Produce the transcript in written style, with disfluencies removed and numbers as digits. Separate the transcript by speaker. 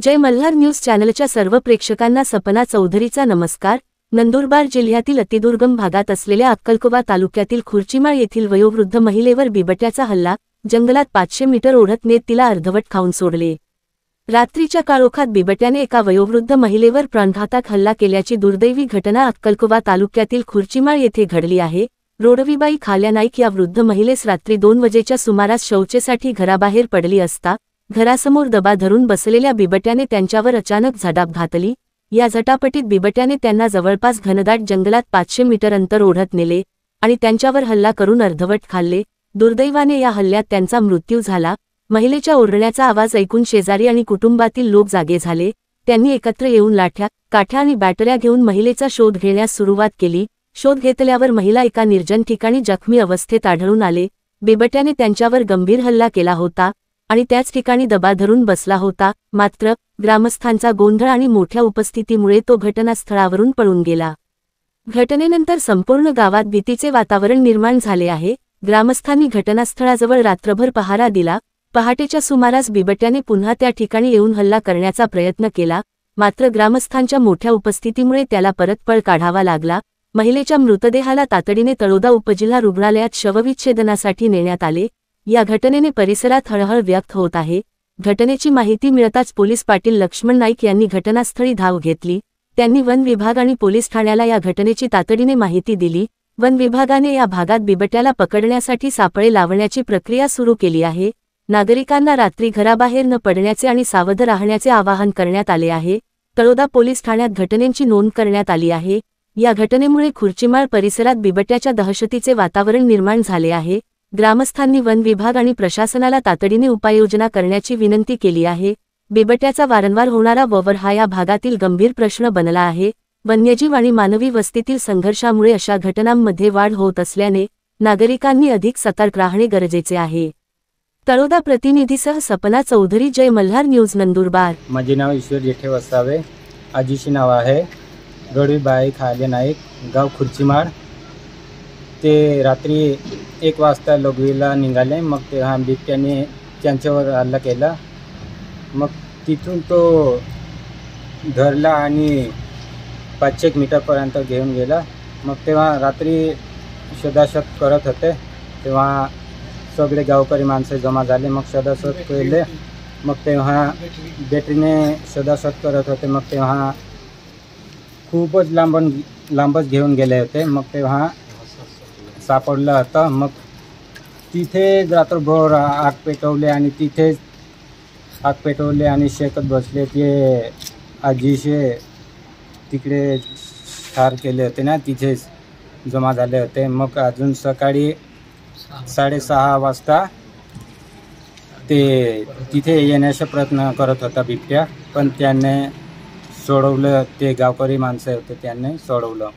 Speaker 1: जय Malhar news चॅनलच्या सर्व प्रेक्षकांना सपना चौधरीचा नमस्कार। नंदुरबार जिल्ह्यातील अतिदुर्गम भागात असलेल्या अक्कलकोवा तालुक्यातील खुर्चीमाळ येथील वयोवृद्ध महिलेवर बिबट्याचा हल्ला। जंगलात 500 मीटर ओढत नेत तिला अर्धवट खाऊन सोडले। रात्रीच्या काळोखात बिबट्याने एका वयोवृद्ध महिलेवर प्राणघातक हल्ला केल्याची दुर्दैवी घटना अक्कलकोवा तालुक्यातील खुर्चीमाळ येथे घडली आहे। रोडवीबाई खाल्या नाईक या वृद्ध महिलेस रात्री 2 वाजेच्या सुमारास शौचेसाठी घराबाहेर पडली असता घरासमोर दबा धरून बसलेल्या बिबट्याने त्यांच्यावर अचानक झटाप घातली। या झटापटीत बिबट्याने त्यांना जवळपास घनदाट जंगलात 500 मीटर अंतर ओढत नेले आणि त्यांच्यावर हल्ला करून अर्धवट खाल्ले। दुर्दैवाने या हल्ल्यात त्यांचा मृत्यू झाला। महिलेच्या ओरडण्याचा आवाज ऐकून शेजारी आणि कुटुंबातील लोक जागे झाले। त्यांनी एकत्र येऊन लाठ्या, काठ्या आणि बॅटऱ्या घेऊन महिलेचा शोध घेण्यास सुरुवात केली। शोध घेतल्यावर महिला एका निर्जन ठिकाणी जखमी अवस्थेत आढळून आले। बिबट्याने त्यांच्यावर गंभीर हल्ला केला होता आणि त्याच ठिकाणी दबा धरून बसला होता। मात्र ग्रामस्थांचा गोंधळ आणि मोठ्या उपस्थितीमुळे तो घटनास्थळावरून पळून गेला। घटनेनंतर संपूर्ण गावात भीतीचे वातावरण निर्माण झाले आहे। ग्रामस्थांनी घटनास्थळाजवळ रात्रभर पहारा दिला। पहाटेच्या सुमारास बिबट्याने पुन्हा त्या ठिकाणी येऊन हल्ला करण्याचा प्रयत्न केला, मात्र ग्रामस्थांच्या मोठ्या उपस्थितीमुळे त्याला परत पळ काढावा लागला। महिलेच्या मृतदेहाला तातडीने तळोदा उपजिल्हा रुग्णालयात शवविच्छेदनासाठी नेण्यात आले। या घटनेने परिसरात हळहळ व्यक्त होत आहे। घटनेची माहिती मिळताच पोलीस पाटील लक्ष्मण नाईक यांनी घटनास्थळी धाव घेतली। त्यांनी वन विभाग आणि पोलीस ठाण्याला या घटनेची तातडीने माहिती दिली। वन विभागाने या भागात बिबट्याला पकडण्यासाठी सापळे लावण्याची प्रक्रिया सुरू केली आहे। नागरिकांना रात्री घराबाहेर न पडण्याचे आणि सावध राहण्याचे आवाहन करण्यात आले आहे। तळोदा पोलीस ठाण्यात घटनेची नोंद करण्यात आली आहे। या घटनेमुळे खुर्चीमाळ परिसरात बिबट्याच्या दहशतीचे वातावरण निर्माण झाले आहे। ग्रामस्थांनी वन विभाग आणि प्रशासनाला तातडीने उपाययोजना करण्याची विनंती केली आहे। बिबट्याचा वारंवार होणारा वावर हा या भागातील गंभीर प्रश्न बनला आहे। वन्यजीव आणि मानवी वस्तीतील संघर्षामुळे अशा घटनांमध्ये वाढ होत असल्याने नागरिकांनी अधिक सतर्क राहणे गरजेचे आहे। तळोदा प्रतिनिधीसह सपना चौधरी, जय मल्हार न्यूज, नंदुरबार।
Speaker 2: माझे नाव ईश्वर जेठे वसावे, आजीशी नाव आहे। रोडवीबाई खाल्या नाईक, गाव खुर्चीमाळ। ते रात्री 1 वाजता लघवीला निघाले। मग तेव्हा बिबट्याने त्यांच्यावर हल्ला केला। मग तिथून तो धरला आणि 500 मीटरपर्यंत घेऊन गेला। मग तेव्हा रात्री शोधाशोध करत होते, तेव्हा सगळे गावकरी माणसे जमा झाले। मग शोधाशोध केले। मग तेव्हा बॅटरीने शोधाशोध करत होते। मग तेव्हा खूपच लांबच घेऊन गेले होते। मग तेव्हा सापडलं होतं। मग तिथे रात्रभर आग पेटवले आणि शेकत बसले। ते आजीशे तिकडे ठार केले होते ना, तिथेच जमा झाले होते। मग अजून सकाळी 6:30 वाजता ते तिथे येण्याचा प्रयत्न करत होता बिबट्या, पण त्याने सोडवलं। ते गावकरी माणसं होते, त्यांनी सोडवलं।